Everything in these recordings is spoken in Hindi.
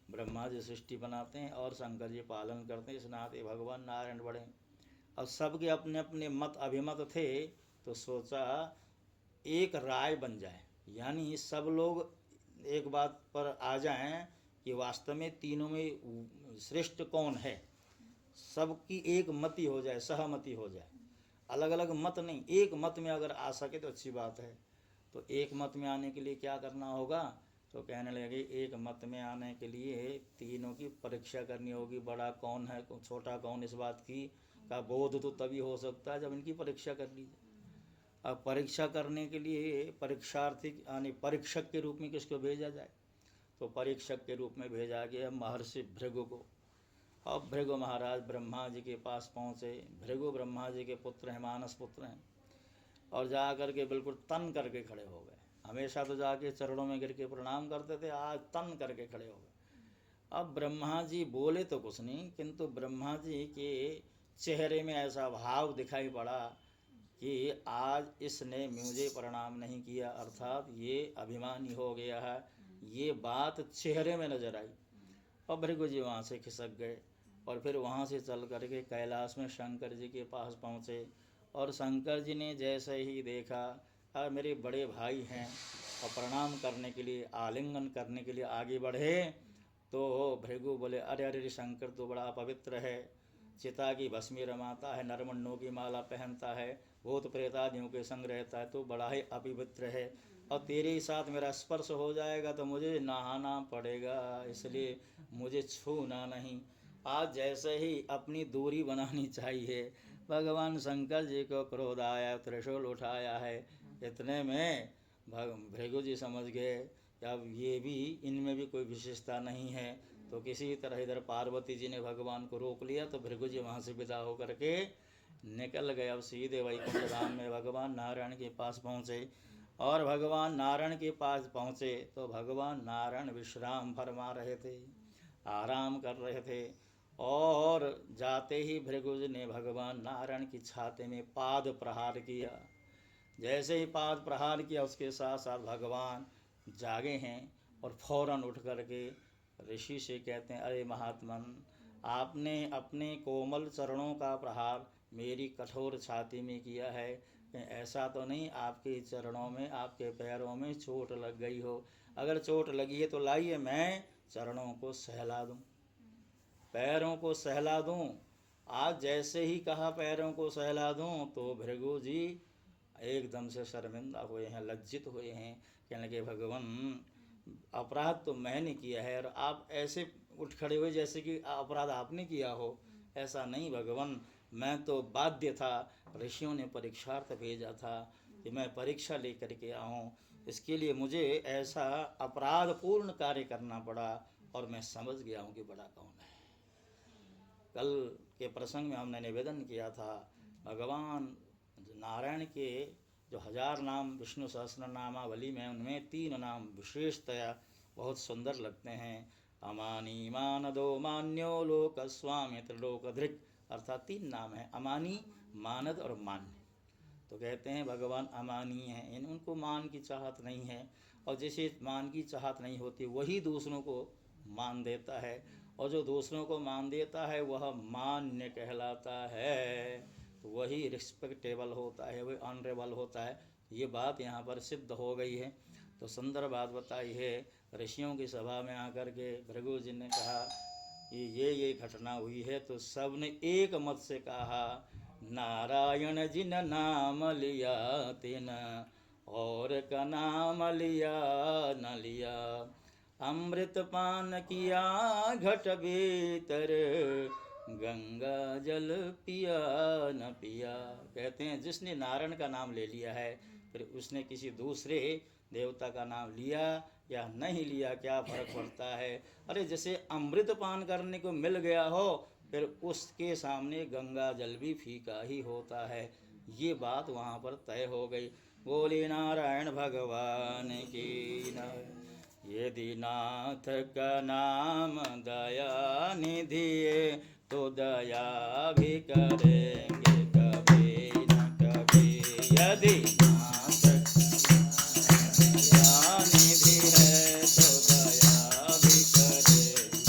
ब्रह्मा जी सृष्टि बनाते हैं और शंकर जी पालन करते हैं, इस नाते भगवान नारायण बड़े। अब सबके अपने अपने मत अभिमत थे, तो सोचा एक राय बन जाए, यानी सब लोग एक बात पर आ जाएं कि वास्तव में तीनों में श्रेष्ठ कौन है, सबकी एक मति हो जाए, सहमति हो जाए, अलग अलग मत नहीं, एक मत में अगर आ सके तो अच्छी बात है। तो एक मत में आने के लिए क्या करना होगा, तो कहने लगे एक मत में आने के लिए तीनों की परीक्षा करनी होगी, बड़ा कौन है छोटा कौन, इस बात की का बोध तो तभी हो सकता है जब इनकी परीक्षा कर ली जाए। अब परीक्षा करने के लिए परीक्षार्थी यानी परीक्षक के रूप में किसको भेजा जाए, तो परीक्षक के रूप में भेजा गया महर्षि भृगु को। अब भृगु महाराज ब्रह्मा जी के पास पहुँचे। भृगु ब्रह्मा जी के पुत्र हैं, मानस पुत्र हैं, और जा कर के बिल्कुल तन करके खड़े हो गए। हमेशा तो जाके चरणों में गिर के प्रणाम करते थे, आज तन करके खड़े हो गए। अब ब्रह्मा जी बोले तो कुछ नहीं, किंतु ब्रह्मा जी के चेहरे में ऐसा भाव दिखाई पड़ा कि आज इसने मुझे प्रणाम नहीं किया, अर्थात ये अभिमानी हो गया है, ये बात चेहरे में नजर आई। और भृगु जी वहाँ से खिसक गए और फिर वहाँ से चल करके कैलाश में शंकर जी के पास पहुँचे। और शंकर जी ने जैसे ही देखा मेरे बड़े भाई हैं, और प्रणाम करने के लिए आलिंगन करने के लिए आगे बढ़े, तो भृगु बोले अरे अरे शंकर तो बड़ा पवित्र है, चिता की भस्मी रमाता है, नरमण्डों की माला पहनता है, भूत प्रेतादियों के संग रहता है, तो बड़ा ही अपवित्र है, और तेरे साथ मेरा स्पर्श हो जाएगा तो मुझे नहाना पड़ेगा, इसलिए मुझे छूना नहीं। आज जैसे ही अपनी दूरी बनानी चाहिए, भगवान शंकर जी को क्रोध आया, त्रिशूल उठाया है। इतने में भृगु जी समझ गए कि अब ये भी, इनमें भी कोई विशेषता नहीं है, तो किसी तरह इधर पार्वती जी ने भगवान को रोक लिया, तो भृगु जी वहाँ से विदा होकर के निकल गए। अब सीधे वैकुंठ धाम में भगवान नारायण के पास पहुँचे, और भगवान नारायण के पास पहुँचे तो भगवान नारायण विश्राम फरमा रहे थे, आराम कर रहे थे। और जाते ही भृगु जी ने भगवान नारायण की छाती में पाद प्रहार किया। जैसे ही पाद प्रहार किया, उसके साथ साथ भगवान जागे हैं और फौरन उठ करके ऋषि से कहते हैं अरे महात्मन, आपने अपने कोमल चरणों का प्रहार मेरी कठोर छाती में किया है, ऐसा तो नहीं आपके चरणों में, आपके पैरों में चोट लग गई हो? अगर चोट लगी है तो लाइए मैं चरणों को सहला दूं, पैरों को सहला दूं। आज जैसे ही कहा पैरों को सहला दूं, तो भृगु जी एकदम से शर्मिंदा हुए हैं, लज्जित हुए हैं, कहने लगे भगवान अपराध तो मैंने किया है और आप ऐसे उठ खड़े हुए जैसे कि अपराध आपने किया हो। ऐसा नहीं भगवान, मैं तो बाध्य था, ऋषियों ने परीक्षार्थ भेजा था कि मैं परीक्षा लेकर के आऊँ, इसके लिए मुझे ऐसा अपराधपूर्ण कार्य करना पड़ा, और मैं समझ गया हूँ कि बड़ा कौन है। कल के प्रसंग में हमने निवेदन किया था, भगवान नारायण के जो 1000 नाम विष्णु सहस्र नामावली में, उनमें 3 नाम विशेषतया बहुत सुंदर लगते हैं। अमानी मानदो मान्यो लोक स्वामी त्रिलोकधृक्, अर्थात 3 नाम है, अमानी, मानद और मान्य। तो कहते हैं भगवान अमानीय हैं, उनको मान की चाहत नहीं है, और जिसे मान की चाहत नहीं होती वही दूसरों को मान देता है, और जो दूसरों को मान देता है वह मान्य कहलाता है, तो वही रिस्पेक्टेबल होता है, वही ऑनरेबल होता है। ये बात यहाँ पर सिद्ध हो गई है। तो सुंदर बात बताई है। ऋषियों की सभा में आकर के भृगु जी ने कहा कि ये घटना हुई है, तो सब ने एक मत से कहा नारायण जिन नाम लिया तिन और का नाम लिया न लिया, अमृत पान किया घट भीतर गंगा जल पिया न पिया। कहते हैं जिसने नारायण का नाम ले लिया है, फिर उसने किसी दूसरे देवता का नाम लिया या नहीं लिया क्या फर्क पड़ता है। अरे जैसे अमृत पान करने को मिल गया हो, फिर उसके सामने गंगा जल भी फीका ही होता है। ये बात वहाँ पर तय हो गई। बोले नारायण भगवान की न। यदि नाथ का नाम दया निधि, तो दया भी करेंगे कभी न कभी। यदि नाथ दया निधि है, तो दया भी करेंगे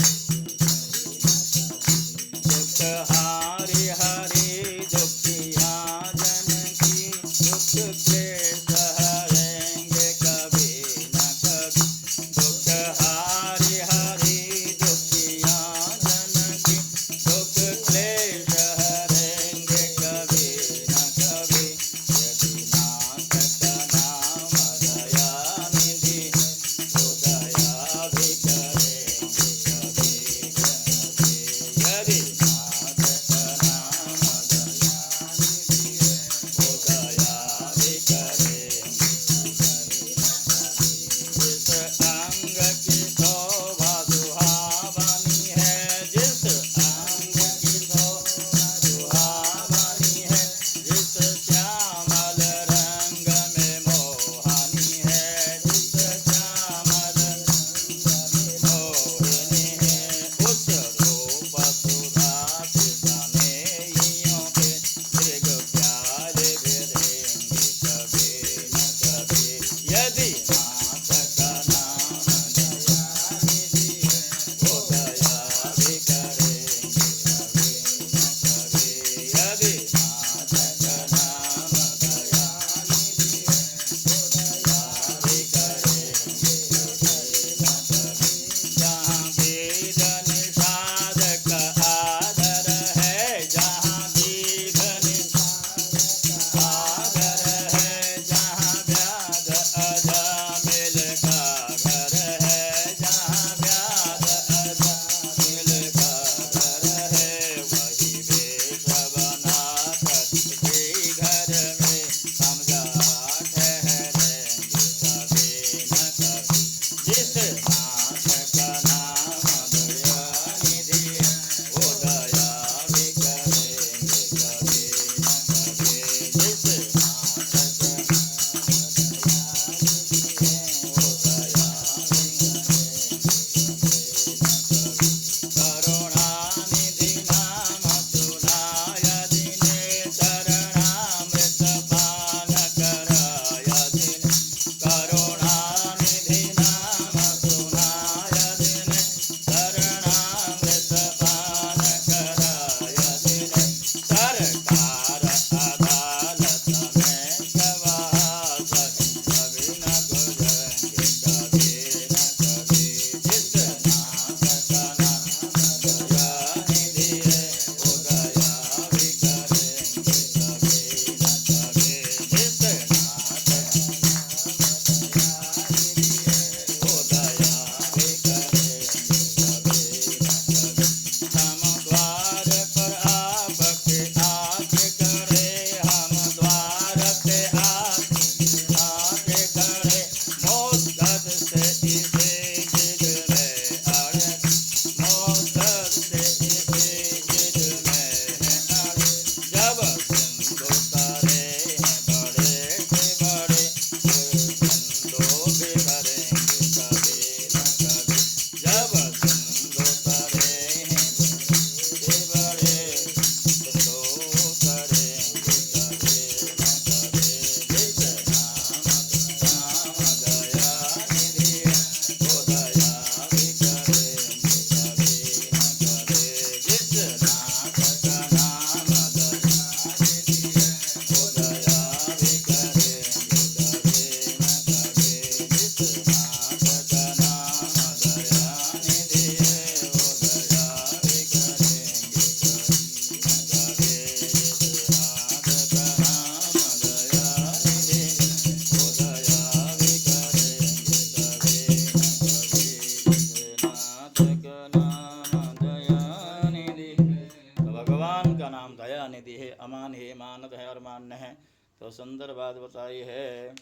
तो सुंदर बात बताई है।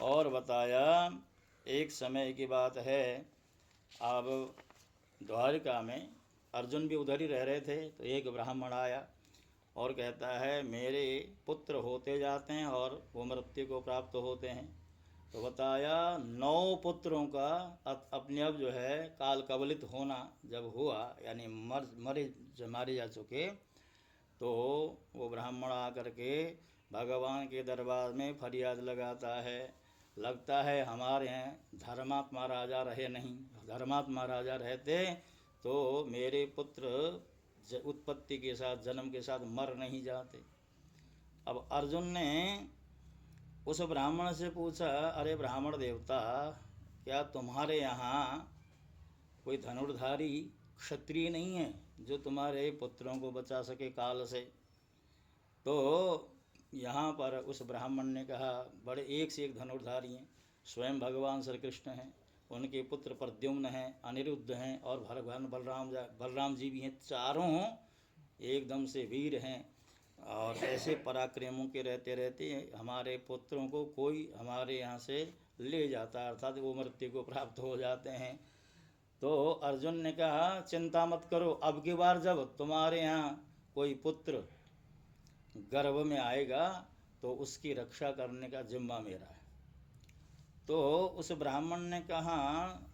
और बताया एक समय की बात है, अब द्वारिका में अर्जुन भी उधर ही रह रहे थे, तो एक ब्राह्मण आया और कहता है मेरे पुत्र होते जाते हैं और वो मृत्यु को प्राप्त होते हैं। तो बताया 9 पुत्रों का अपने अब जो है काल कवलित होना जब हुआ, यानी मारे जा चुके, तो वो ब्राह्मण आकर के भगवान के दरबार में फरियाद लगाता है। लगता है हमारे यहाँ धर्मात्मा राजा रहे नहीं, धर्मात्मा राजा रहते तो मेरे पुत्र उत्पत्ति के साथ जन्म के साथ मर नहीं जाते। अब अर्जुन ने उस ब्राह्मण से पूछा, अरे ब्राह्मण देवता, क्या तुम्हारे यहाँ कोई धनुर्धारी क्षत्रिय नहीं है जो तुम्हारे पुत्रों को बचा सके काल से? तो यहाँ पर उस ब्राह्मण ने कहा, बड़े एक से एक धनुर्धारी हैं, स्वयं भगवान श्री कृष्ण हैं, उनके पुत्र प्रद्युम्न हैं, अनिरुद्ध हैं और भगवान बलराम जी भी हैं। चारों एकदम से वीर हैं और ऐसे पराक्रमों के रहते रहते हमारे पुत्रों को कोई हमारे यहाँ से ले जाता, अर्थात वो मृत्यु को प्राप्त हो जाते हैं। तो अर्जुन ने कहा, चिंता मत करो, अब की बार जब तुम्हारे यहाँ कोई पुत्र गर्भ में आएगा तो उसकी रक्षा करने का जिम्मा मेरा है। तो उस ब्राह्मण ने कहा,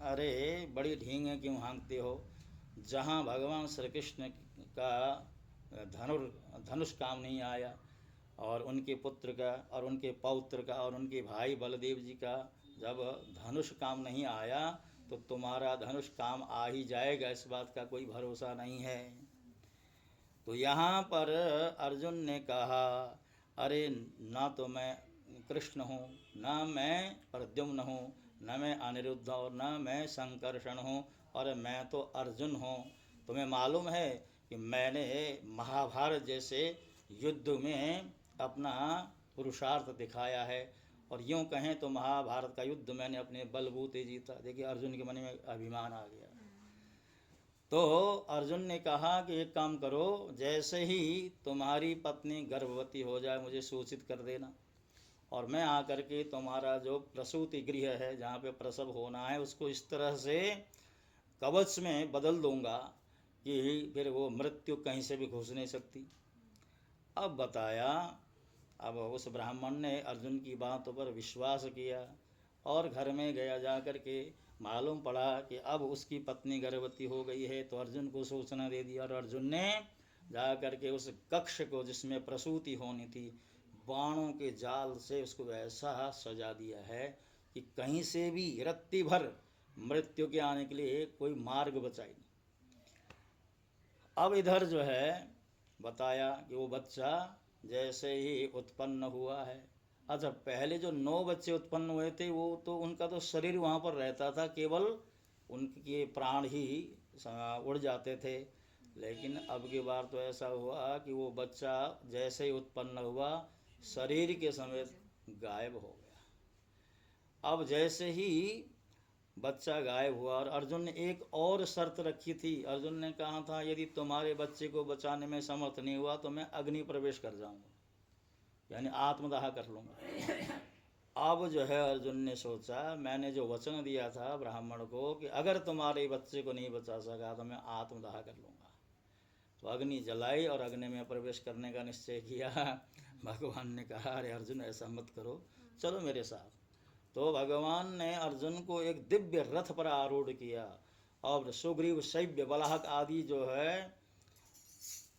अरे बड़ी ढींग क्यों हाँकते हो? जहाँ भगवान श्री कृष्ण का धनुष काम नहीं आया और उनके पुत्र का और उनके पौत्र का और उनके भाई बलदेव जी का जब धनुष काम नहीं आया, तो तुम्हारा धनुष काम आ ही जाएगा, इस बात का कोई भरोसा नहीं है। तो यहाँ पर अर्जुन ने कहा, अरे ना तो मैं कृष्ण हूँ, ना मैं प्रद्युम्न हूँ, न मैं अनिरुद्ध और न मैं संकर्षण हूँ, और मैं तो अर्जुन हूँ। तुम्हें मालूम है कि मैंने महाभारत जैसे युद्ध में अपना पुरुषार्थ दिखाया है, और यूँ कहें तो महाभारत का युद्ध मैंने अपने बलबूते जीता। देखिए अर्जुन के मन में अभिमान आ गया। तो अर्जुन ने कहा कि एक काम करो, जैसे ही तुम्हारी पत्नी गर्भवती हो जाए मुझे सूचित कर देना, और मैं आकर के तुम्हारा जो प्रसूति गृह है जहाँ पे प्रसव होना है उसको इस तरह से कवच में बदल दूंगा कि फिर वो मृत्यु कहीं से भी घुस नहीं सकती। अब बताया, अब उस ब्राह्मण ने अर्जुन की बातों पर विश्वास किया और घर में गया, जा कर के मालूम पड़ा कि अब उसकी पत्नी गर्भवती हो गई है। तो अर्जुन को सूचना दे दी और अर्जुन ने जा कर के उस कक्ष को जिसमें प्रसूति होनी थी बाणों के जाल से उसको ऐसा सजा दिया है कि कहीं से भी रत्ती भर मृत्यु के आने के लिए कोई मार्ग बचाई नहीं। अब इधर जो है बताया कि वो बच्चा जैसे ही उत्पन्न हुआ है, अच्छा पहले जो 9 बच्चे उत्पन्न हुए थे वो तो उनका तो शरीर वहाँ पर रहता था, केवल उनके प्राण ही उड़ जाते थे। लेकिन अब की बार तो ऐसा हुआ कि वो बच्चा जैसे ही उत्पन्न हुआ शरीर के समेत गायब हो गया। अब जैसे ही बच्चा गायब हुआ, और अर्जुन ने एक और शर्त रखी थी। अर्जुन ने कहा था यदि तुम्हारे बच्चे को बचाने में समर्थ नहीं हुआ तो मैं अग्नि प्रवेश कर जाऊंगा, यानी आत्मदाह कर लूँगा। अब जो है अर्जुन ने सोचा, मैंने जो वचन दिया था ब्राह्मण को कि अगर तुम्हारे बच्चे को नहीं बचा सका तो मैं आत्मदाह कर लूँगा, तो अग्नि जलाई और अग्नि में प्रवेश करने का निश्चय किया। भगवान ने कहा, अरे अर्जुन ऐसा मत करो, चलो मेरे साथ। तो भगवान ने अर्जुन को एक दिव्य रथ पर आरूढ़ किया, और सुग्रीव शैव्य बलाहक आदि जो है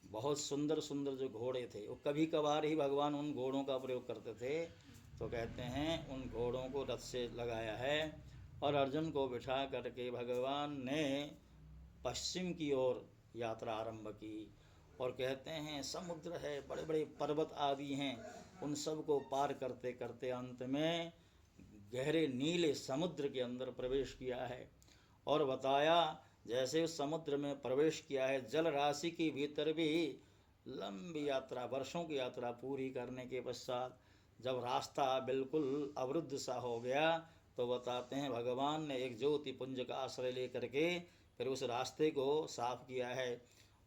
बहुत सुंदर सुंदर जो घोड़े थे, वो कभी कभार ही भगवान उन घोड़ों का प्रयोग करते थे। तो कहते हैं उन घोड़ों को रथ से लगाया है और अर्जुन को बिठा करके भगवान ने पश्चिम की ओर यात्रा आरंभ की। और कहते हैं समुद्र है, बड़े बड़े पर्वत आदि हैं, उन सब को पार करते करते अंत में गहरे नीले समुद्र के अंदर प्रवेश किया है। और बताया जैसे उस समुद्र में प्रवेश किया है, जल राशि के भीतर भी लंबी यात्रा, वर्षों की यात्रा पूरी करने के पश्चात जब रास्ता बिल्कुल अवरुद्ध सा हो गया, तो बताते हैं भगवान ने एक ज्योति पुंज का आश्रय लेकर के फिर उस रास्ते को साफ किया है।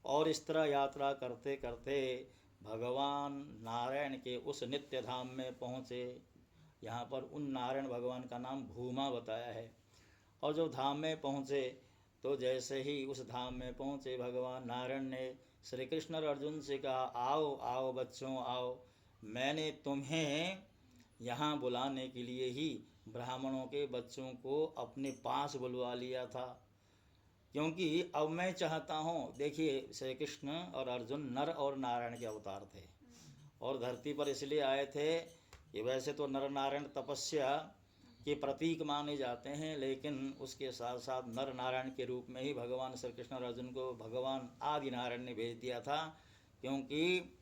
और इस तरह यात्रा करते करते भगवान नारायण के उस नित्य धाम में पहुँचे। यहाँ पर उन नारायण भगवान का नाम भूमा बताया है। और जो धाम में पहुँचे तो जैसे ही उस धाम में पहुँचे भगवान नारायण ने श्री कृष्ण और अर्जुन से कहा, आओ आओ बच्चों आओ, मैंने तुम्हें यहाँ बुलाने के लिए ही ब्राह्मणों के बच्चों को अपने पास बुलवा लिया था, क्योंकि अब मैं चाहता हूँ। देखिए श्री कृष्ण और अर्जुन नर और नारायण के अवतार थे और धरती पर इसलिए आए थे कि वैसे तो नर नारायण तपस्या के प्रतीक माने जाते हैं, लेकिन उसके साथ साथ नर नारायण के रूप में ही भगवान श्री कृष्ण और अर्जुन को भगवान आदि नारायण ने भेज दिया था, क्योंकि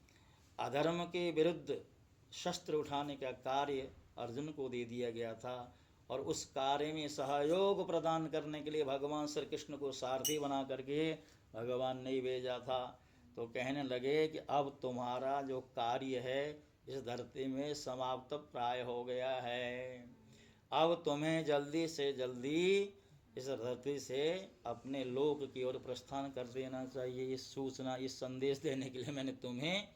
अधर्म के विरुद्ध शस्त्र उठाने का कार्य अर्जुन को दे दिया गया था और उस कार्य में सहयोग प्रदान करने के लिए भगवान श्री कृष्ण को सारथी बना करके भगवान ने भेजा था। तो कहने लगे कि अब तुम्हारा जो कार्य है इस धरती में समाप्त प्राय हो गया है, अब तुम्हें जल्दी से जल्दी इस धरती से अपने लोक की ओर प्रस्थान कर देना चाहिए। इस सूचना, इस संदेश देने के लिए मैंने तुम्हें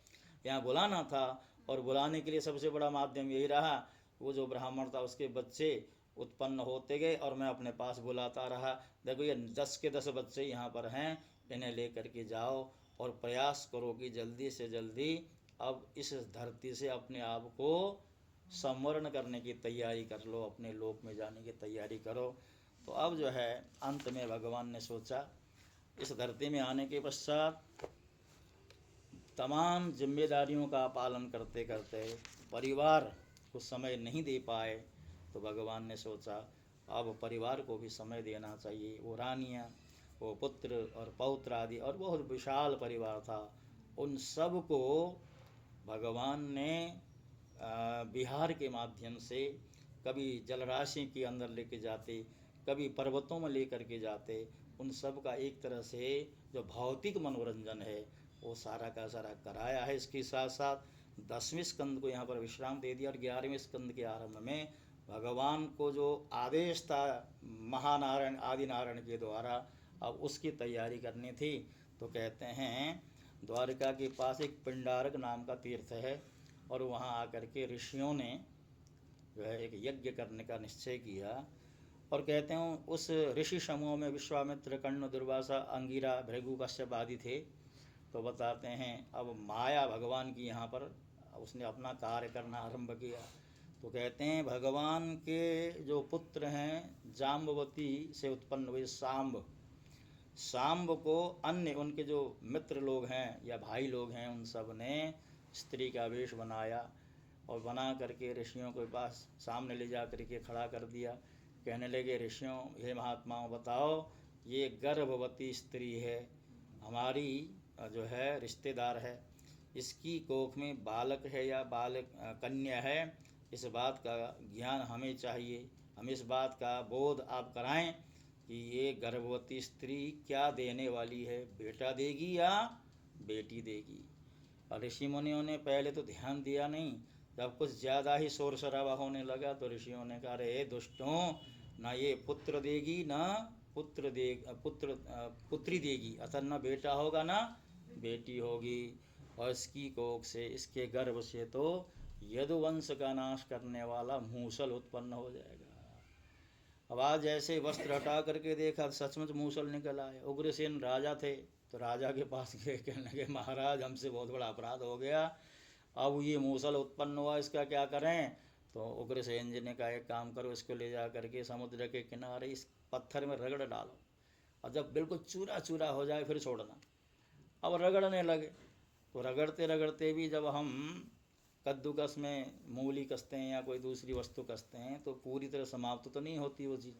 यहाँ बुलाना था और बुलाने के लिए सबसे बड़ा माध्यम यही रहा। वो जो ब्राह्मण था उसके बच्चे उत्पन्न होते गए और मैं अपने पास बुलाता रहा। देखो ये 10 के 10 बच्चे यहाँ पर हैं, इन्हें लेकर के जाओ और प्रयास करो कि जल्दी से जल्दी अब इस धरती से अपने आप को संवरण करने की तैयारी कर लो, अपने लोक में जाने की तैयारी करो। तो अब जो है अंत में भगवान ने सोचा, इस धरती में आने के पश्चात तमाम जिम्मेदारियों का पालन करते करते परिवार को समय नहीं दे पाए, तो भगवान ने सोचा अब परिवार को भी समय देना चाहिए। वो रानियाँ, वो पुत्र और पौत्र आदि और बहुत विशाल परिवार था, उन सब को भगवान ने विहार के माध्यम से कभी जलराशि के अंदर लेके जाते, कभी पर्वतों में लेकर के जाते। उन सब का एक तरह से जो भौतिक मनोरंजन है वो सारा का सारा कराया है। इसके साथ साथ 10वें स्कंद को यहाँ पर विश्राम दे दिया और 11वें स्कंद के आरंभ में भगवान को जो आदेश था महानारायण आदि नारायण के द्वारा, अब उसकी तैयारी करनी थी। तो कहते हैं द्वारका के पास एक पिंडारक नाम का तीर्थ है और वहाँ आकर के ऋषियों ने जो है एक यज्ञ करने का निश्चय किया। और कहते हैं उस ऋषि समूह में विश्वामित्र, कर्ण, दुर्वासा, अंगिरा, भृगु, कश्यप आदि थे। तो बताते हैं अब माया भगवान की यहाँ पर उसने अपना कार्य करना आरंभ किया। तो कहते हैं भगवान के जो पुत्र हैं जाम्बवती से उत्पन्न हुए सांब को अन्य उनके जो मित्र लोग हैं या भाई लोग हैं उन सब ने स्त्री का वेश बनाया और बना करके ऋषियों के पास सामने ले जा करके खड़ा कर दिया। कहने लगे, ऋषियों हे महात्माओं बताओ, ये गर्भवती स्त्री है, हमारी जो है रिश्तेदार है, इसकी कोख में बालक है या बालक कन्या है, इस बात का ज्ञान हमें चाहिए। हम इस बात का बोध आप कराएं कि ये गर्भवती स्त्री क्या देने वाली है, बेटा देगी या बेटी देगी। और ऋषि मुनियों ने पहले तो ध्यान दिया नहीं, जब कुछ ज़्यादा ही शोर शराबा होने लगा तो ऋषियों ने कहा, अरे दुष्टों, ना ये पुत्र देगी ना पुत्री देगी, अतः न बेटा होगा ना बेटी होगी, और इसकी कोख से, इसके गर्भ से तो यदुवंश का नाश करने वाला मूसल उत्पन्न हो जाएगा। अब आज जैसे वस्त्र हटा करके देखा सचमुच मूसल निकल आए। उग्रसेन राजा थे तो राजा के पास गए, कहने लगे महाराज हमसे बहुत बड़ा अपराध हो गया, अब ये मूसल उत्पन्न हुआ, इसका क्या करें। तो उग्रसेन जी ने कहा एक काम करो, इसको ले जा करके समुद्र के किनारे इस पत्थर में रगड़ डालो और जब बिल्कुल चूरा चूरा हो जाए फिर छोड़ना। अब रगड़ने लगे तो रगड़ते रगड़ते भी जब हम कद्दूकस में मूली कसते हैं या कोई दूसरी वस्तु कसते हैं तो पूरी तरह समाप्त तो नहीं होती वो चीज़,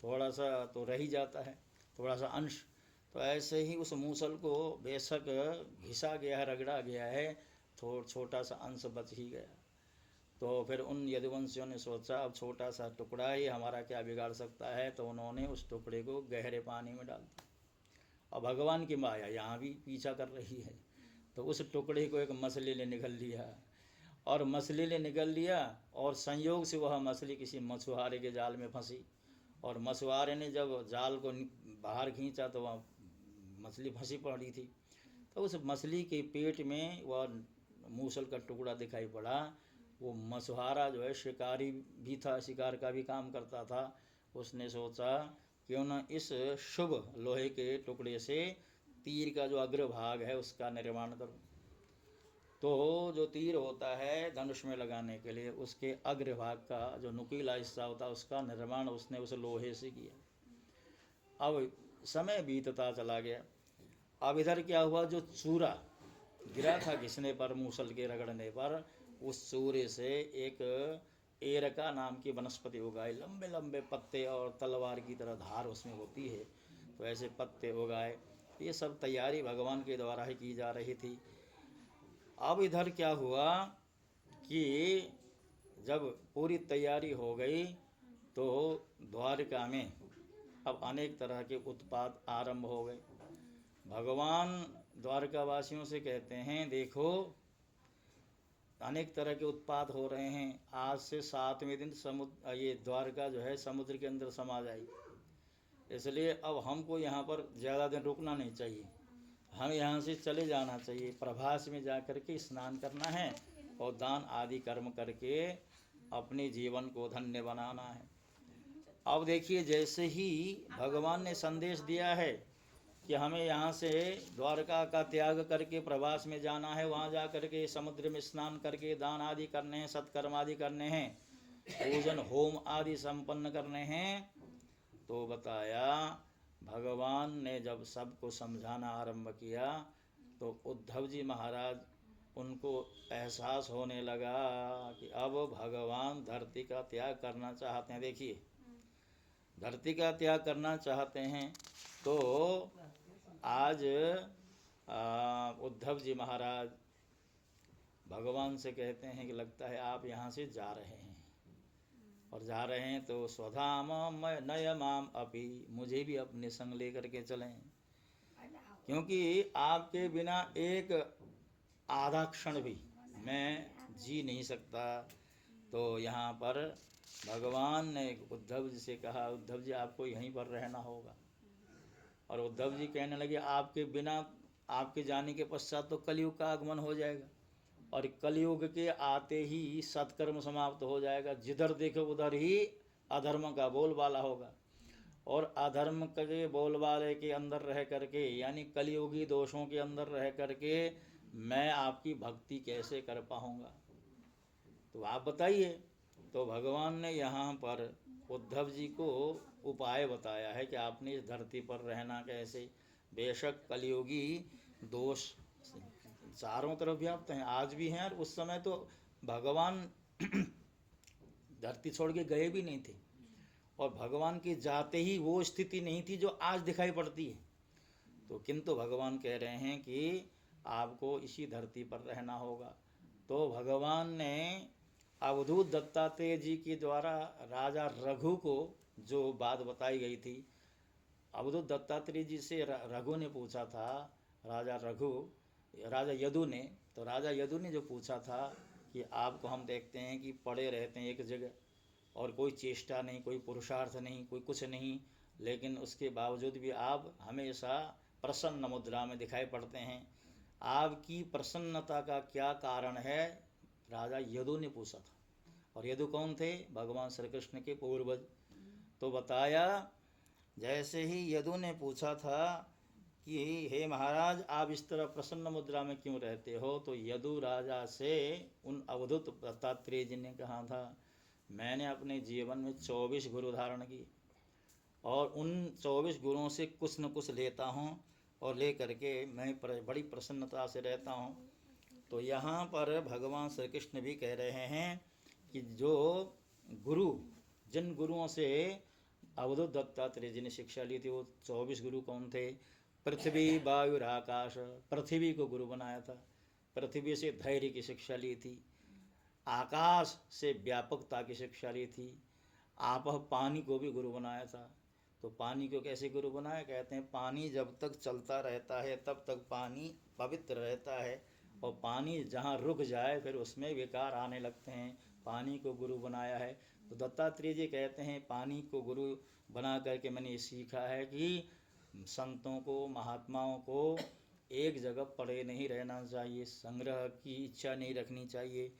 थोड़ा सा तो रह ही जाता है, थोड़ा सा अंश। तो ऐसे ही उस मूसल को बेशक घिसा गया है, रगड़ा गया है, छोटा सा अंश बच ही गया। तो फिर उन यदुवंशियों ने सोचा अब छोटा सा टुकड़ा ही हमारा क्या बिगाड़ सकता है, तो उन्होंने उस टुकड़े को गहरे पानी में डाल दिया। और भगवान की माया यहाँ भी पीछा कर रही है, तो उस टुकड़े को एक मछली ने निगल लिया और मछली ने निगल लिया और संयोग से वह मछली किसी मछुआरे के जाल में फंसी और मछुआरे ने जब जाल को बाहर खींचा तो वह मछली फंसी पड़ी थी। तो उस मछली के पेट में वह मूसल का टुकड़ा दिखाई पड़ा। वो मछुआरा जो है शिकारी भी था, शिकार का भी काम करता था। उसने सोचा क्यों न इस शुभ लोहे के टुकड़े से तीर का जो अग्रभाग है उसका निर्माण करूं। तो जो तीर होता है धनुष में लगाने के लिए, उसके अग्रभाग का जो नुकीला हिस्सा होता है उसका निर्माण उसने उस लोहे से किया। अब समय बीतता चला गया। अब इधर क्या हुआ, जो चूरा गिरा था घिसने पर, मूसल के रगड़ने पर, उस चूरे से एक एरका नाम की वनस्पति उगाई। लंबे लंबे पत्ते और तलवार की तरह धार उसमें होती है, तो ऐसे पत्ते उगाए। ये सब तैयारी भगवान के द्वारा ही की जा रही थी। अब इधर क्या हुआ कि जब पूरी तैयारी हो गई तो द्वारिका में अब अनेक तरह के उत्पात आरंभ हो गए। भगवान द्वारकावासियों से कहते हैं, देखो अनेक तरह के उत्पात हो रहे हैं। आज से 7वें दिन समुद्र, ये द्वारका जो है समुद्र के अंदर समा जाएगी। इसलिए अब हमको यहाँ पर ज़्यादा दिन रुकना नहीं चाहिए, हम यहाँ से चले जाना चाहिए। प्रभास में जा कर के स्नान करना है और दान आदि कर्म करके अपने जीवन को धन्य बनाना है। अब देखिए, जैसे ही भगवान ने संदेश दिया है कि हमें यहाँ से द्वारका का त्याग करके प्रवास में जाना है, वहाँ जा करके समुद्र में स्नान करके दान आदि करने हैं, सत्कर्म आदि करने हैं, पूजन होम आदि संपन्न करने हैं, तो बताया भगवान ने जब सबको समझाना आरंभ किया तो उद्धव जी महाराज उनको एहसास होने लगा कि अब भगवान धरती का त्याग करना चाहते हैं। देखिए, धरती का त्याग करना चाहते हैं तो आज उद्धव जी महाराज भगवान से कहते हैं कि लगता है आप यहाँ से जा रहे हैं, और जा रहे हैं तो स्वधाम नय माम अपि, मुझे भी अपने संग लेकर के चलें, क्योंकि आपके बिना एक आधा क्षण भी मैं जी नहीं सकता। तो यहाँ पर भगवान ने उद्धव जी से कहा, उद्धव जी आपको यहीं पर रहना होगा। और उद्धव जी कहने लगे, आपके बिना, आपके जाने के पश्चात तो कलयुग का आगमन हो जाएगा, और कलयुग के आते ही सत्कर्म समाप्त हो जाएगा। जिधर देखो उधर ही अधर्म का बोलबाला होगा, और अधर्म के बोलबाले के अंदर रह करके, यानी कलयुगी दोषों के अंदर रह करके मैं आपकी भक्ति कैसे कर पाऊँगा, तो आप बताइए। तो भगवान ने यहाँ पर उद्धव जी को उपाय बताया है कि आपने इस धरती पर रहना कैसे। बेशक कलयुगी दोष चारों तरफ व्याप्त हैं, आज भी हैं, और उस समय तो भगवान धरती छोड़ के गए भी नहीं थे, और भगवान के जाते ही वो स्थिति नहीं थी जो आज दिखाई पड़ती है। तो किंतु भगवान कह रहे हैं कि आपको इसी धरती पर रहना होगा। तो भगवान ने अवधूत दत्तात्रेय जी के द्वारा राजा रघु को जो बात बताई गई थी, अवधूत दत्तात्रेय जी से रघु ने पूछा था, राजा यदु ने, तो राजा यदु ने जो पूछा था कि आपको हम देखते हैं कि पड़े रहते हैं एक जगह, और कोई चेष्टा नहीं, कोई पुरुषार्थ नहीं, कोई कुछ नहीं, लेकिन उसके बावजूद भी आप हमेशा प्रसन्न मुद्रा में दिखाई पड़ते हैं, आपकी प्रसन्नता का क्या कारण है, राजा यदु ने पूछा था। और यदु कौन थे? भगवान श्री कृष्ण के पूर्वज। तो बताया, जैसे ही यदु ने पूछा था कि हे महाराज आप इस तरह प्रसन्न मुद्रा में क्यों रहते हो, तो यदु राजा से उन अवधूत दत्तात्रेय जी ने कहा था, मैंने अपने जीवन में 24 गुरु धारण किए, और उन 24 गुरुओं से कुछ न कुछ लेता हूँ, और ले करके मैं बड़ी प्रसन्नता से रहता हूँ। तो यहाँ पर भगवान श्री कृष्ण भी कह रहे हैं कि जो गुरु, जिन गुरुओं से अवधूत दत्तात्रेय जी ने शिक्षा ली थी, वो 24 गुरु कौन थे? पृथ्वी वायु आकाश, पृथ्वी को गुरु बनाया था, पृथ्वी से धैर्य की शिक्षा ली थी, आकाश से व्यापकता की शिक्षा ली थी, आप पानी को भी गुरु बनाया था। तो पानी को कैसे गुरु बनाया? कहते हैं पानी जब तक चलता रहता है तब तक पानी पवित्र रहता है, और पानी जहाँ रुक जाए फिर उसमें विकार आने लगते हैं। पानी को गुरु बनाया है। तो दत्तात्रेय जी कहते हैं पानी को गुरु बना करके मैंने ये सीखा है कि संतों को, महात्माओं को एक जगह पड़े नहीं रहना चाहिए, संग्रह की इच्छा नहीं रखनी चाहिए।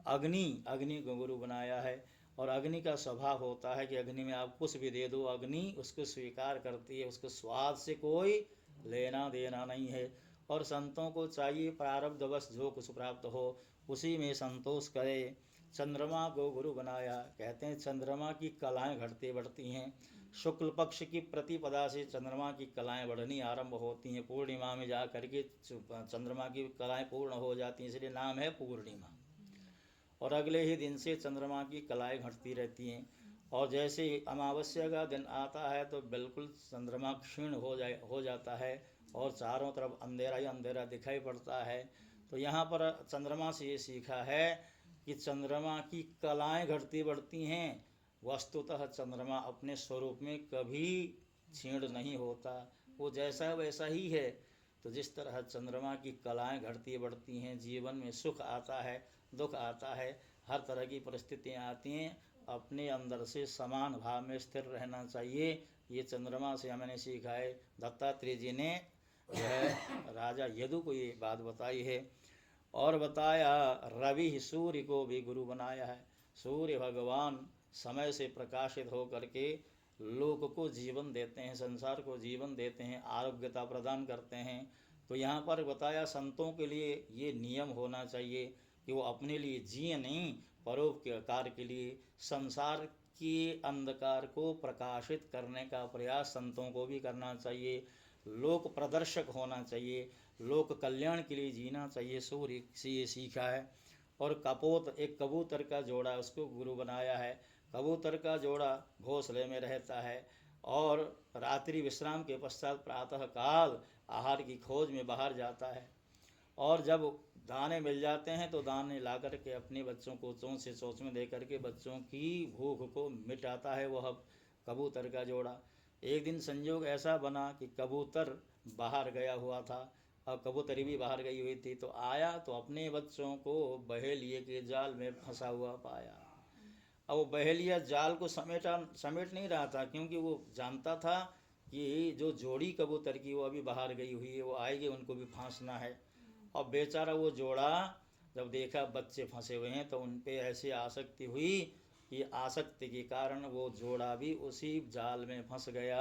अग्नि को गुरु बनाया है, और अग्नि का स्वभाव होता है कि अग्नि में आप कुछ भी दे दो, अग्नि उसको स्वीकार करती है, उसके स्वाद से कोई लेना देना नहीं है। और संतों को चाहिए प्रारब्धवश जो कुछ प्राप्त हो उसी में संतोष करे। चंद्रमा को गुरु बनाया, कहते हैं चंद्रमा की कलाएं घटती बढ़ती हैं। शुक्ल पक्ष की प्रतिपदा से चंद्रमा की कलाएं बढ़नी आरंभ होती हैं, पूर्णिमा में जा करके चंद्रमा की कलाएं पूर्ण हो जाती हैं, इसलिए नाम है पूर्णिमा। और अगले ही दिन से चंद्रमा की कलाएं घटती रहती हैं। और जैसे ही अमावस्या का दिन आता है तो बिल्कुल चंद्रमा क्षीण हो जाता है और चारों तरफ अंधेरा ही अंधेरा दिखाई पड़ता है। तो यहाँ पर चंद्रमा से ये सीखा है कि चंद्रमा की कलाएं घटती बढ़ती हैं, वस्तुतः चंद्रमा अपने स्वरूप में कभी क्षीण नहीं होता, वो जैसा वैसा ही है। तो जिस तरह चंद्रमा की कलाएं घटती बढ़ती हैं, जीवन में सुख आता है, दुख आता है, हर तरह की परिस्थितियाँ आती हैं, अपने अंदर से समान भाव में स्थिर रहना चाहिए। ये चंद्रमा से हमने सीखा है। दत्तात्रेय जी ने यह राजा यदु को ये बात बताई है। और बताया रवि सूर्य को भी गुरु बनाया है। सूर्य भगवान समय से प्रकाशित हो करके लोक को जीवन देते हैं, संसार को जीवन देते हैं, आरोग्यता प्रदान करते हैं। तो यहाँ पर बताया संतों के लिए ये नियम होना चाहिए कि वो अपने लिए जिए नहीं, परोपकार के लिए संसार के अंधकार को प्रकाशित करने का प्रयास संतों को भी करना चाहिए। लोक प्रदर्शक होना चाहिए, लोक कल्याण के लिए जीना चाहिए, सूर्य से ये सीखा है। और कपोत, एक कबूतर का जोड़ा, उसको गुरु बनाया है। कबूतर का जोड़ा घोंसले में रहता है और रात्रि विश्राम के पश्चात प्रातः काल आहार की खोज में बाहर जाता है। और जब दाने मिल जाते हैं तो दाने ला कर के अपने बच्चों को चोंच से चोंच में दे करके बच्चों की भूख को मिटाता है वह कबूतर का जोड़ा। एक दिन संयोग ऐसा बना कि कबूतर बाहर गया हुआ था और कबूतरी भी बाहर गई हुई थी, तो आया तो अपने बच्चों को बहेलिए के जाल में फंसा हुआ पाया। अब वो बहेलिया जाल को समेट नहीं रहा था, क्योंकि वो जानता था कि जो जोड़ी कबूतर की वो अभी बाहर गई हुई है, वो आएगी, उनको भी फांसना है। और बेचारा वो जोड़ा जब देखा बच्चे फंसे हुए हैं तो उन पे ऐसी आसक्ति हुई कि आसक्ति के कारण वो जोड़ा भी उसी जाल में फंस गया।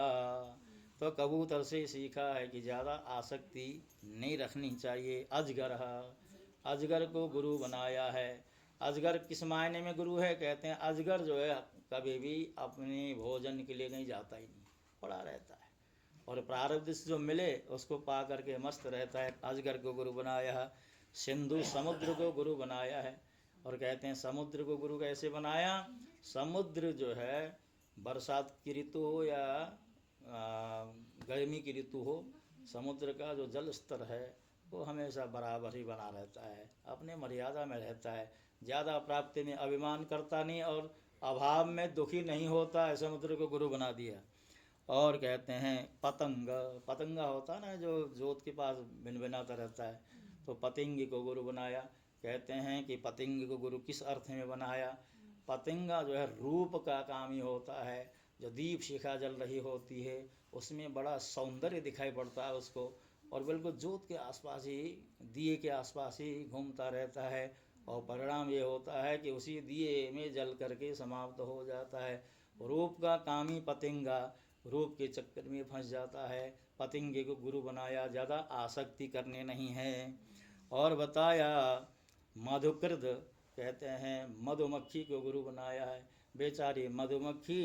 तो कबूतर से सीखा है कि ज़्यादा आसक्ति नहीं रखनी चाहिए। अजगर को गुरु बनाया है। अजगर किस मायने में गुरु है? कहते हैं अजगर जो है कभी भी अपने भोजन के लिए नहीं जाता, ही नहीं पड़ा रहता है, और प्रारब्ध से जो मिले उसको पा करके मस्त रहता है। अजगर को गुरु बनाया है। सिंधु समुद्र को गुरु बनाया है। और कहते हैं समुद्र को गुरु कैसे बनाया? समुद्र जो है बरसात की ऋतु हो या गर्मी की ऋतु हो, समुद्र का जो जल स्तर है वो हमेशा बराबर ही बना रहता है, अपने मर्यादा में रहता है, ज़्यादा प्राप्ति में अभिमान करता नहीं और अभाव में दुखी नहीं होता है। समुद्र को गुरु बना दिया। और कहते हैं पतंगा होता है ना जो जोत के पास भिनभिनाता रहता है, तो पतंगे को गुरु बनाया। कहते हैं कि पतंगे को गुरु किस अर्थ में बनाया? पतंगा जो है रूप का कामी होता है। जो दीप शिखा जल रही होती है उसमें बड़ा सौंदर्य दिखाई पड़ता है उसको, और बिल्कुल जोत के आसपास ही, दिए के आसपास ही घूमता रहता है, और परिणाम ये होता है कि उसी दिए में जल करके समाप्त हो जाता है। रूप का कामी पतंगा रूप के चक्कर में फंस जाता है। पतंगे को गुरु बनाया, ज़्यादा आसक्ति करने नहीं है। और बताया मधुकृत, कहते हैं मधुमक्खी को गुरु बनाया है। बेचारी मधुमक्खी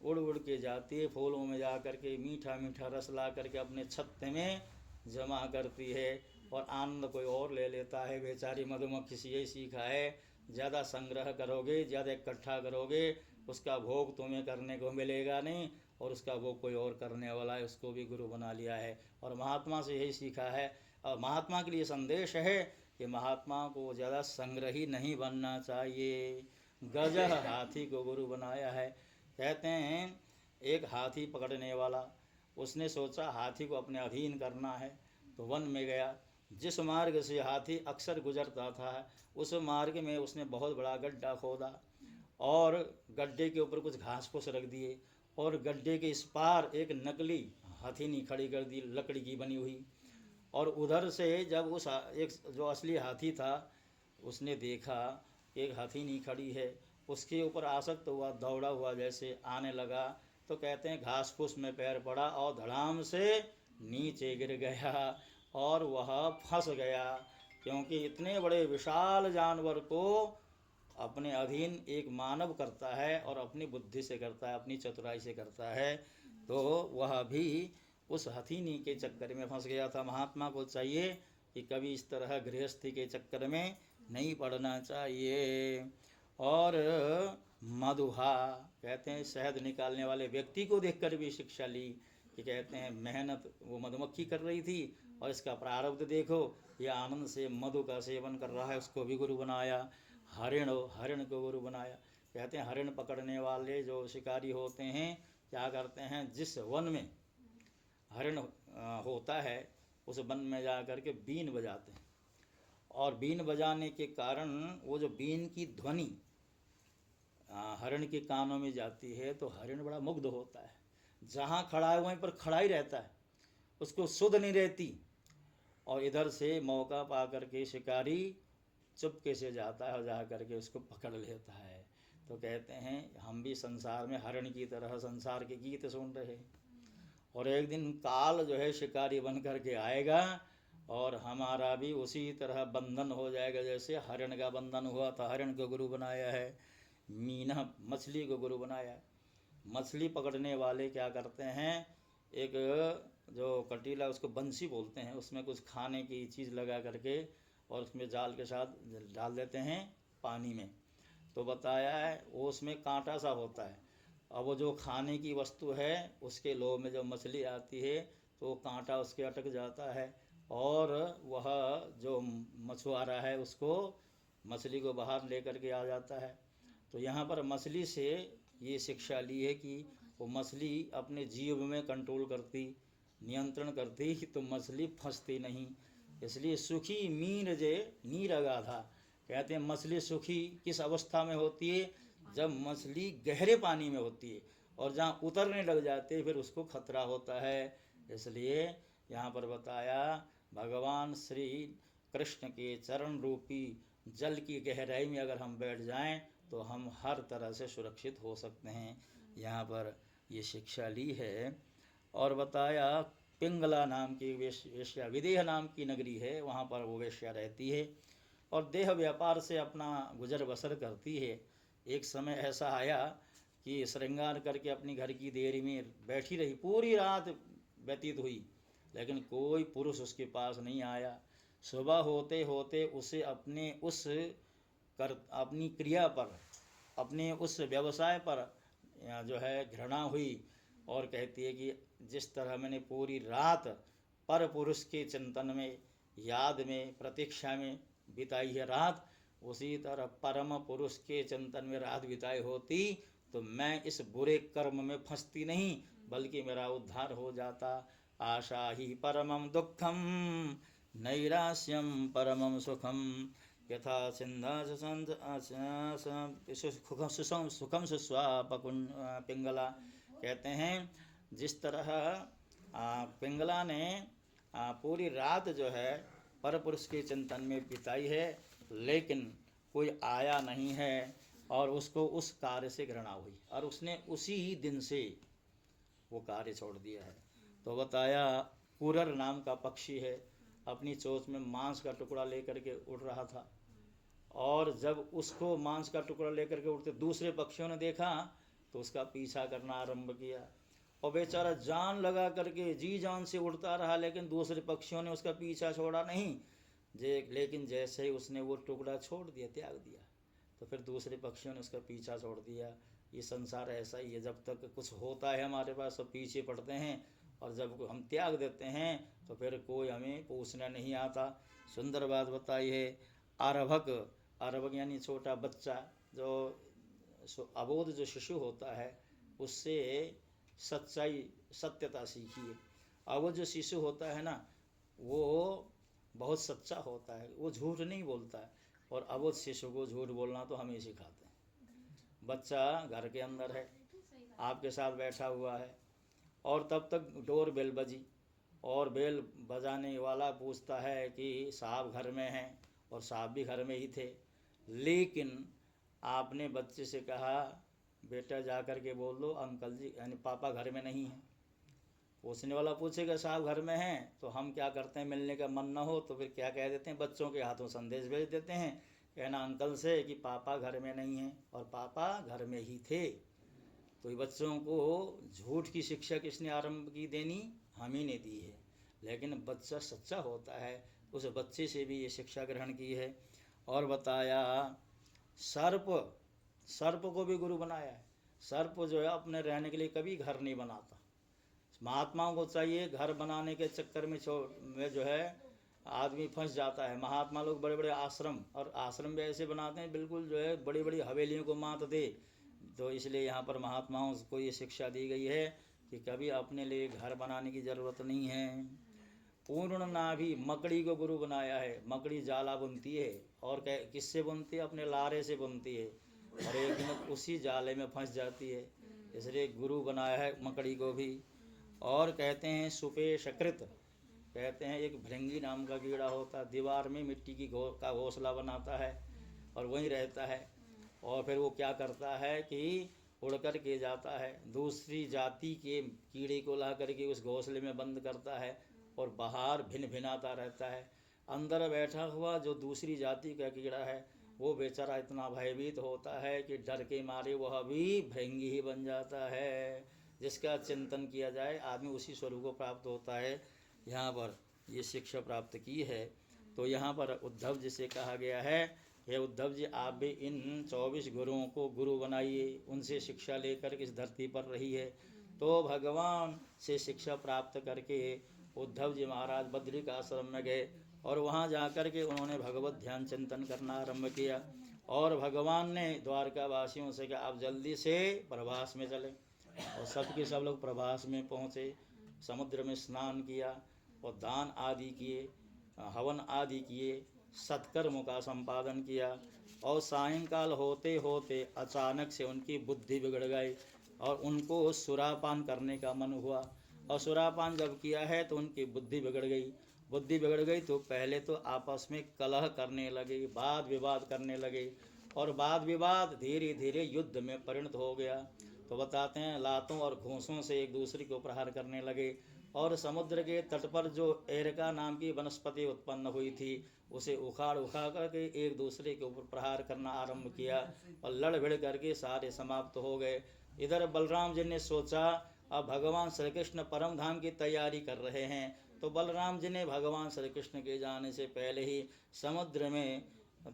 उड़ उड़ के जाती है, फूलों में जा कर के मीठा मीठा रस ला करके अपने छत्ते में जमा करती है और आनंद कोई और ले लेता है। बेचारी मधुमक्खी से यही सीखा है, ज़्यादा संग्रह करोगे, ज़्यादा इकट्ठा करोगे, उसका भोग तुम्हें करने को मिलेगा नहीं, और उसका भोग कोई और करने वाला है, उसको भी गुरु बना लिया है। और महात्मा से यही सीखा है। और महात्मा के लिए संदेश है कि महात्मा को ज़्यादा संग्रही नहीं बनना चाहिए। गज हाथी को गुरु बनाया है। कहते हैं एक हाथी पकड़ने वाला, उसने सोचा हाथी को अपने अधीन करना है, तो वन में गया। जिस मार्ग से हाथी अक्सर गुजरता था उस मार्ग में उसने बहुत बड़ा गड्ढा खोदा और गड्ढे के ऊपर कुछ घास फूस रख दिए, और गड्ढे के इस पार एक नकली हथीनी खड़ी कर दी, लकड़ी की बनी हुई। और उधर से जब उस एक जो असली हाथी था उसने देखा एक हाथीनी खड़ी है, उसके ऊपर आसक्त हुआ, दौड़ा हुआ जैसे आने लगा, तो कहते हैं घास फूस में पैर पड़ा और धड़ाम से नीचे गिर गया और वह फंस गया, क्योंकि इतने बड़े विशाल जानवर को अपने अधीन एक मानव करता है और अपनी बुद्धि से करता है, अपनी चतुराई से करता है, तो वह भी उस हथीनी के चक्कर में फंस गया था। महात्मा को चाहिए कि कभी इस तरह गृहस्थी के चक्कर में नहीं पड़ना चाहिए। और मधुहा कहते हैं शहद निकालने वाले व्यक्ति को देखकर भी शिक्षा ली कि कहते हैं मेहनत वो मधुमक्खी कर रही थी और इसका प्रारब्ध देखो, यह आनंद से मधु का सेवन कर रहा है, उसको भी गुरु बनाया। हरिण को गुरु बनाया। कहते हैं हरिण पकड़ने वाले जो शिकारी होते हैं क्या करते हैं, जिस वन में हरिण होता है उस वन में जा कर के बीन बजाते हैं, और बीन बजाने के कारण वो जो बीन की ध्वनि हरिण के कानों में जाती है तो हरिण बड़ा मुग्ध होता है, जहाँ खड़ा है वहीं पर खड़ा ही रहता है, उसको सुध नहीं रहती। और इधर से मौका पा करके शिकारी चुपके से जाता है और जा करके उसको पकड़ लेता है। तो कहते हैं हम भी संसार में हरिण की तरह संसार के गीत सुन रहे, और एक दिन काल जो है शिकारी बन करके आएगा और हमारा भी उसी तरह बंधन हो जाएगा जैसे हरिण का बंधन हुआ था। हरिण को गुरु बनाया है, मीना मछली को गुरु बनाया है। मछली पकड़ने वाले क्या करते हैं, एक जो कटीला उसको बंसी बोलते हैं, उसमें कुछ खाने की चीज़ लगा करके और उसमें जाल के साथ डाल देते हैं पानी में, तो बताया है वो उसमें कांटा सा होता है। अब वो जो खाने की वस्तु है उसके लोभ में जब मछली आती है तो कांटा उसके अटक जाता है और वह जो मछुआरा है उसको मछली को बाहर लेकर के आ जाता है। तो यहाँ पर मछली से ये शिक्षा ली है कि वो मछली अपने जीव में कंट्रोल करती, नियंत्रण करती, तो मछली फंसती नहीं। इसलिए सुखी मीन जे नीर अगाधा, कहते हैं मछली सुखी किस अवस्था में होती है, जब मछली गहरे पानी में होती है, और जहाँ उतरने लग जाते हैं फिर उसको खतरा होता है। इसलिए यहाँ पर बताया भगवान श्री कृष्ण के चरण रूपी जल की गहराई में अगर हम बैठ जाएं तो हम हर तरह से सुरक्षित हो सकते हैं। यहाँ पर ये शिक्षा ली है। और बताया पिंगला नाम की वेश्या, विदेह नाम की नगरी है, वहाँ पर वो वेश्या रहती है और देह व्यापार से अपना गुजर बसर करती है। एक समय ऐसा आया कि श्रृंगार करके अपनी घर की देरी में बैठी रही, पूरी रात व्यतीत हुई, लेकिन कोई पुरुष उसके पास नहीं आया। सुबह होते होते उसे अपनी क्रिया पर, अपने उस व्यवसाय पर जो है घृणा हुई और कहती है कि जिस तरह मैंने पूरी रात पर पुरुष के चिंतन में, याद में, प्रतीक्षा में बिताई है रात, उसी तरह परम पुरुष के चिंतन में रात बिताई होती तो मैं इस बुरे कर्म में फंसती नहीं, बल्कि मेरा उद्धार हो जाता। आशा ही परमं दुःखम नैराश्यम परमं सुखम यथा सिंधा सुखम सुस्वा पिंगला। कहते हैं जिस तरह पिंगला ने पूरी रात जो है परपुरुष के चिंतन में बिताई है, लेकिन कोई आया नहीं है और उसको उस कार्य से घृणा हुई और उसने उसी दिन से वो कार्य छोड़ दिया है। तो बताया कुरर नाम का पक्षी है, अपनी चोंच में मांस का टुकड़ा लेकर के उड़ रहा था, और जब उसको मांस का टुकड़ा लेकर के उड़ते दूसरे पक्षियों ने देखा तो उसका पीछा करना आरंभ किया, और बेचारा जान लगा करके जी जान से उड़ता रहा, लेकिन दूसरे पक्षियों ने उसका पीछा छोड़ा नहीं। लेकिन जैसे ही उसने वो टुकड़ा छोड़ दिया, त्याग दिया, तो फिर दूसरे पक्षियों ने उसका पीछा छोड़ दिया। ये संसार ऐसा ही है, जब तक कुछ होता है हमारे पास सब पीछे पड़ते हैं, और जब हम त्याग देते हैं तो फिर कोई हमें पूछना नहीं आता। सुंदर बात बताई है। आरभक यानी छोटा बच्चा, जो अबोध जो शिशु होता है उससे सच्चाई सत्यता सीखिए। अबोध जो शिशु होता है ना वो बहुत सच्चा होता है, वो झूठ नहीं बोलता है, और अबोध शिशु को झूठ बोलना तो हम ही सिखाते हैं। बच्चा घर के अंदर है, आपके साथ बैठा हुआ है, और तब तक डोर बेल बजी, और बेल बजाने वाला पूछता है कि साहब घर में हैं, और साहब भी घर में ही थे, लेकिन आपने बच्चे से कहा बेटा जा कर के बोल दो अंकल जी यानी पापा घर में नहीं हैं। पूछने वाला पूछेगा साहब घर में हैं, तो हम क्या करते हैं, मिलने का मन ना हो तो फिर क्या कह देते हैं, बच्चों के हाथों संदेश भेज देते हैं, कहना अंकल से कि पापा घर में नहीं हैं, और पापा घर में ही थे। तो ये बच्चों को झूठ की शिक्षा किसने आरंभ की देनी, हम ही ने दी है। लेकिन बच्चा सच्चा होता है, उस बच्चे से भी ये शिक्षा ग्रहण की है। और बताया सर्प, सर्प को भी गुरु बनाया है। सर्प जो है अपने रहने के लिए कभी घर नहीं बनाता। महात्माओं को चाहिए, घर बनाने के चक्कर में जो है आदमी फंस जाता है। महात्मा लोग बड़े बड़े आश्रम, और आश्रम भी ऐसे बनाते हैं बिल्कुल जो है बड़ी बड़ी हवेलियों को मात दे। तो इसलिए यहाँ पर महात्माओं को ये शिक्षा दी गई है कि कभी अपने लिए घर बनाने की ज़रूरत नहीं है। पूर्ण नाभि, मकड़ी को गुरु बनाया है। मकड़ी जाला बुनती है, और किससे बुनती है, अपने लारे से बुनती है, और एक दिन उसी जाले में फंस जाती है, इसलिए गुरु बनाया है मकड़ी को भी। और कहते हैं सुपेशकृत, कहते हैं एक भृंगी नाम का कीड़ा होता है, दीवार में मिट्टी की का घोंसला बनाता है और वहीं रहता है, और फिर वो क्या करता है कि उड़ कर के जाता है, दूसरी जाति के कीड़े को ला करके उस घोंसले में बंद करता है, और बाहर भिन भिनाता रहता है। अंदर बैठा हुआ जो दूसरी जाति का कीड़ा है वो बेचारा इतना भयभीत होता है कि डर के मारे वह भी भृंगी ही बन जाता है। जिसका चिंतन किया जाए आदमी उसी स्वरूप को प्राप्त होता है। यहाँ पर ये शिक्षा प्राप्त की है। तो यहाँ पर उद्धव जी से कहा गया है, हे उद्धव जी आप भी इन 24 गुरुओं को गुरु बनाइए, उनसे शिक्षा लेकर इस धरती पर रही है। तो भगवान से शिक्षा प्राप्त करके उद्धव जी महाराज बद्रिक आश्रम में गए, और वहाँ जाकर के उन्होंने भगवत ध्यान चिंतन करना आरंभ किया। और भगवान ने द्वारका वासियों से कहा आप जल्दी से प्रभास में चले, और सब के सब लोग प्रभास में पहुँचे, समुद्र में स्नान किया और दान आदि किए, हवन आदि किए, सत्कर्मों का संपादन किया। और सायंकाल होते होते अचानक से उनकी बुद्धि बिगड़ गई, और उनको सुरापान करने का मन हुआ, और सुरापान जब किया है तो उनकी बुद्धि बिगड़ गई। बुद्धि बिगड़ गई तो पहले तो आपस में कलह करने लगे, वाद विवाद करने लगे, और वाद विवाद धीरे धीरे युद्ध में परिणत हो गया। तो बताते हैं लातों और घूंसों से एक दूसरे को प्रहार करने लगे, और समुद्र के तट पर जो एरका नाम की वनस्पति उत्पन्न हुई थी उसे उखाड़ उखाड़ करके एक दूसरे के ऊपर प्रहार करना आरंभ किया, और लड़ भिड़ करके सारे समाप्त हो गए। इधर बलराम जी ने सोचा अब भगवान श्री कृष्ण परम धाम की तैयारी कर रहे हैं, तो बलराम जी ने भगवान श्री कृष्ण के जाने से पहले ही समुद्र में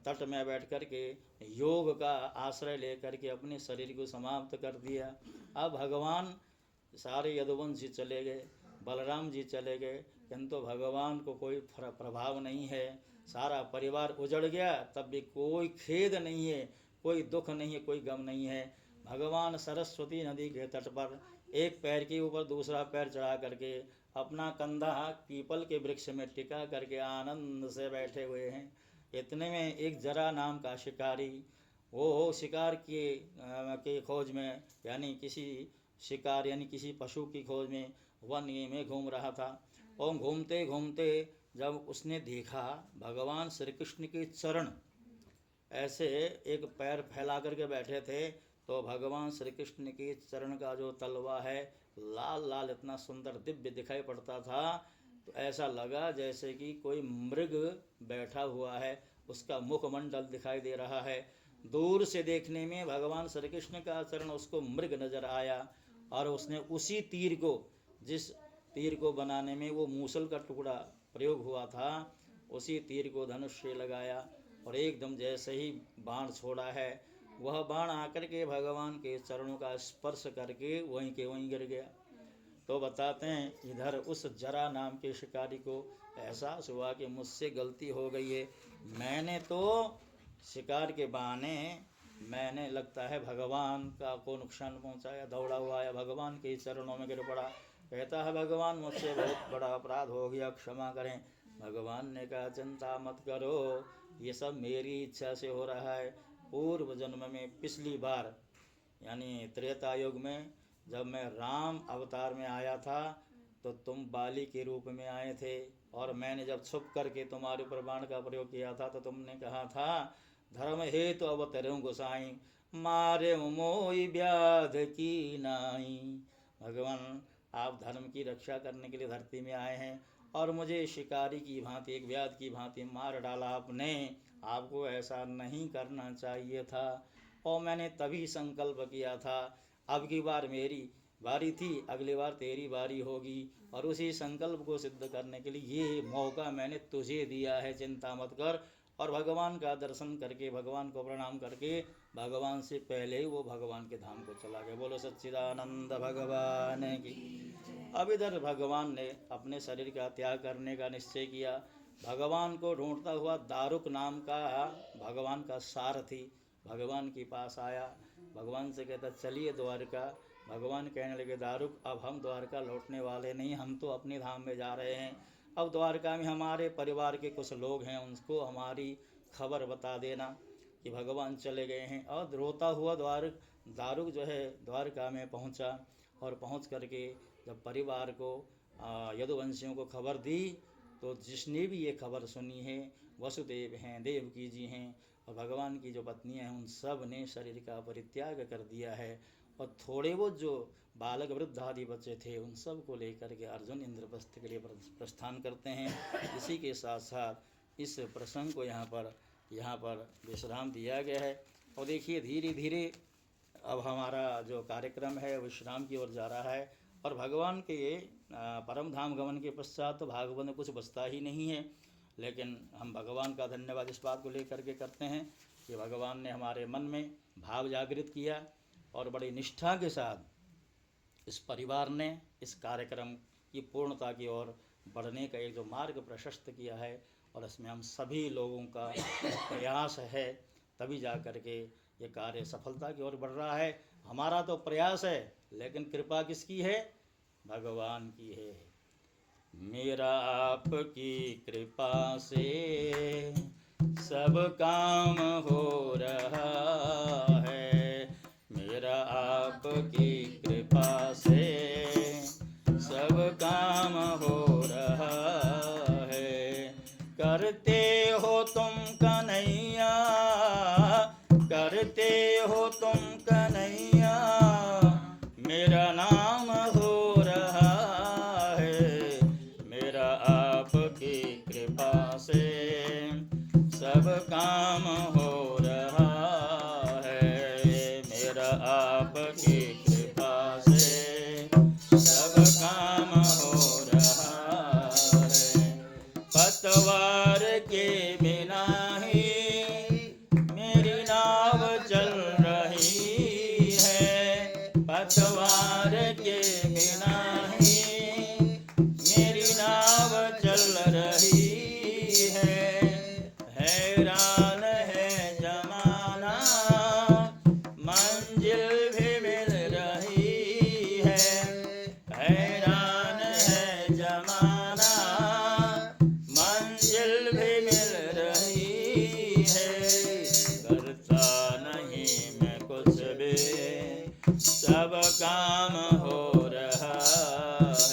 तट में बैठ कर के योग का आश्रय लेकर के अपने शरीर को समाप्त कर दिया। अब भगवान सारे यदुवंशी चले गए, बलराम जी चले गए, किंतु भगवान को कोई प्रभाव नहीं है। सारा परिवार उजड़ गया, तब भी कोई खेद नहीं है, कोई दुख नहीं है, कोई गम नहीं है। भगवान सरस्वती नदी के तट पर एक पैर के ऊपर दूसरा पैर चढ़ा करके अपना कंधा पीपल के वृक्ष में टिका करके आनंद से बैठे हुए हैं। इतने में एक जरा नाम का शिकारी, वो शिकार के खोज में यानी किसी शिकार यानी किसी पशु की खोज में वन में घूम रहा था, और घूमते घूमते जब उसने देखा भगवान श्री कृष्ण के चरण ऐसे एक पैर फैला करके बैठे थे, तो भगवान श्री कृष्ण के चरण का जो तलवा है लाल लाल इतना सुंदर दिव्य दिखाई पड़ता था, तो ऐसा लगा जैसे कि कोई मृग बैठा हुआ है, उसका मुखमंडल दिखाई दे रहा है। दूर से देखने में भगवान श्री कृष्ण का चरण उसको मृग नजर आया, और उसने उसी तीर को, जिस तीर को बनाने में वो मूसल का टुकड़ा प्रयोग हुआ था, उसी तीर को धनुष से लगाया, और एकदम जैसे ही बाण छोड़ा है वह बाण आकर के भगवान के चरणों का स्पर्श करके वहीं के वहीं गिर गया। तो बताते हैं इधर उस जरा नाम के शिकारी को एहसास हुआ कि मुझसे गलती हो गई है, मैंने तो शिकार के बहाने मैंने लगता है भगवान का को नुकसान पहुंचाया, दौड़ा हुआ आया भगवान के चरणों में गिर पड़ा। कहता है भगवान मुझसे बहुत बड़ा अपराध हो गया, क्षमा करें। भगवान ने कहा चिंता मत करो, ये सब मेरी इच्छा से हो रहा है। पूर्व जन्म में पिछली बार यानी त्रेता युग में जब मैं राम अवतार में आया था, तो तुम बाली के रूप में आए थे, और मैंने जब छुप करके तुम्हारे ऊपर बाण का प्रयोग किया था तो तुमने कहा था धर्म हेतु अवतरूं गोसाई, मारे मोई व्याध की नाई। भगवान, आप धर्म की रक्षा करने के लिए धरती में आए हैं और मुझे शिकारी की भांति, एक व्याध की भांति मार डाला आपने। आपको ऐसा नहीं करना चाहिए था, और मैंने तभी संकल्प किया था अब की बार मेरी बारी थी, अगली बार तेरी बारी होगी, और उसी संकल्प को सिद्ध करने के लिए ये मौका मैंने तुझे दिया है, चिंता मत कर। और भगवान का दर्शन करके, भगवान को प्रणाम करके, भगवान से पहले ही वो भगवान के धाम को चला गया। बोलो सच्चिदानंद भगवान की। अब इधर भगवान ने अपने शरीर का त्याग करने का निश्चय किया। भगवान को ढूंढता हुआ दारुक नाम का भगवान का सारथी भगवान के पास आया। भगवान से कहता चलिए द्वारका। भगवान कहने लगे दारुक, अब हम द्वारका लौटने वाले नहीं, हम तो अपने धाम में जा रहे हैं। अब द्वारका में हमारे परिवार के कुछ लोग हैं, उनको हमारी खबर बता देना कि भगवान चले गए हैं। और रोता हुआ दारुक जो है द्वारका में पहुंचा, और पहुंच करके जब परिवार को यदुवंशियों को खबर दी, तो जिसने भी ये खबर सुनी है, वसुदेव हैं, देवकी जी हैं, और भगवान की जो पत्नियां हैं, उन सब ने शरीर का परित्याग कर दिया है। और थोड़े वो जो बालक वृद्ध आदि बच्चे थे, उन सब को लेकर के अर्जुन इंद्रप्रस्थ के लिए प्रस्थान करते हैं। इसी के साथ साथ इस प्रसंग को यहाँ पर विश्राम दिया गया है। और देखिए धीरे धीरे अब हमारा जो कार्यक्रम है विश्राम की ओर जा रहा है, और भगवान के परम धाम गमन के पश्चात तो भागवत में कुछ बचता ही नहीं है। लेकिन हम भगवान का धन्यवाद इस बात को लेकर के करते हैं कि भगवान ने हमारे मन में भाव जागृत किया, और बड़ी निष्ठा के साथ इस परिवार ने इस कार्यक्रम की पूर्णता की ओर बढ़ने का एक जो मार्ग प्रशस्त किया है, और इसमें हम सभी लोगों का प्रयास है, तभी जा कर के ये कार्य सफलता की ओर बढ़ रहा है। हमारा तो प्रयास है, लेकिन कृपा किसकी है? भगवान की है। मेरा आपकी कृपा से सब काम हो रहा है, मेरा आपकी कृपा से सब काम हो रहा है। करते हो तुम कन्हैया, करते हो तुम कन्हैया, मेरा नाम हो रहा है, मेरा आपकी कृपा से सब काम हो रहा है, मेरा आपकी कृपा से सब काम हो रहा है। पतवार के बिना ही मेरी नाव चल रही है, पतवार के बिना ही मेरी नाव चल रही है। हैरान है जमाना, मंजिल भी मिल रही है, हैरान है जमाना, मंजिल भी मिल रही है। करता नहीं मैं कुछ भी, सब काम हो रहा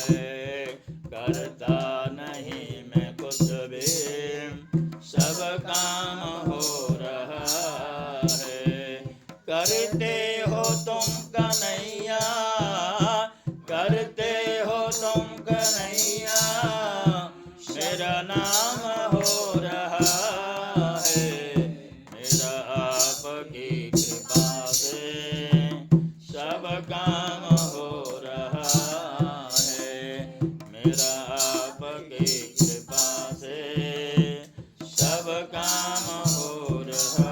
है, करता नहीं मैं कुछ भी, सब काम हो रहा है। करते हो तुम कन्हैया, करते हो तुम कन्हैया, मेरा नाम हो रहा है, मेरा आपकी कृपा से सब काम हो रहा है, मेरा आपकी कृपा से सब काम हो रहा